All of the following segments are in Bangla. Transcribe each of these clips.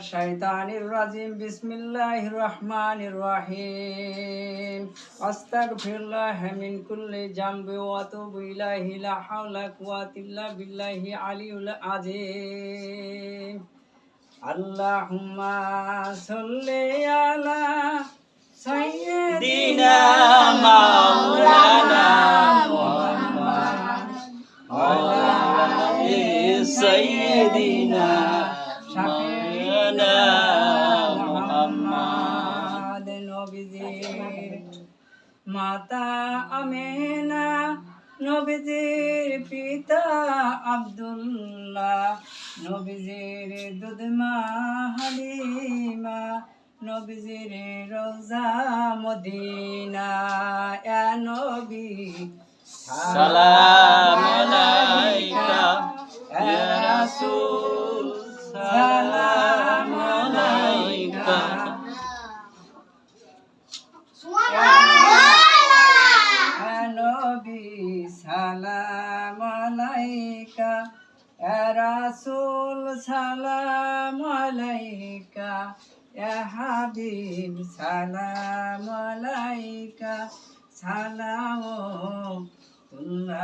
শাইতানির রাজিম বিসমিল্লাহির রহমানির রহিম আস্তাগফিরুল্লাহ মিন কুল্লি জামবি ওয়া আতুবু ইলাইহি লা হাওলা ওয়া কুওয়াতা ইল্লা বিল্লাহি আলিয়্যিল আযীম আল্লাহুম্মা সাল্লি আলা সাইয়্যিদিনা মাওলানা মুহাম্মদ ওয়া আলি সাইয়্যিদিনা মুহাম্মদ নবীজির মাতা আমেনা নবীজির পিতা আব্দুল্লাহ নবীজির দুধমা হালিমা নবীজির রওজা মদিনা ইয়া নবী সালাম আলাইকা ইয়া রাসূল সালাম আলাইকা ইয়া নবী সালাম আলাইকা ইয়া রাসূল সালাম আলাইকা ইয়া হাবিব সালাম আলাইকা সালামুল্লাহ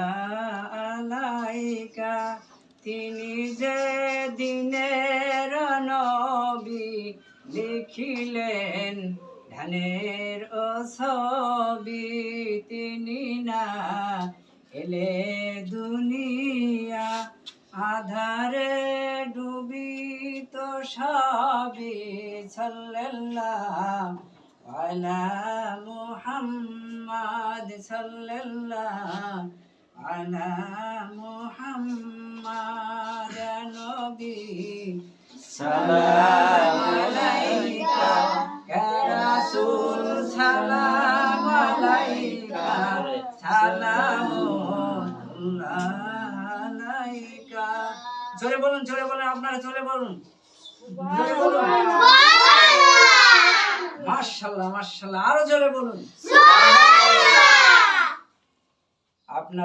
আলাইকা তিনি যে দিনের নবী লিখিলেন ধানের ও ছবি তিনি না এলে দুনিয়া আধারে ডুবিত সবই সাল্লাল্লাহু আলা মুহাম্মদ সাল্লাল্লাহু আলা মুহাম্মদ নবী সালাম আলাইকা ইয়া রাসূল সালাম আলাইকা সালামুল্লাহ আলাইকা জোরে বলুন আপনারা জোরে বলুন মাশাআল্লাহ মাশাআল্লাহ আরো জোরে বলুন আপনার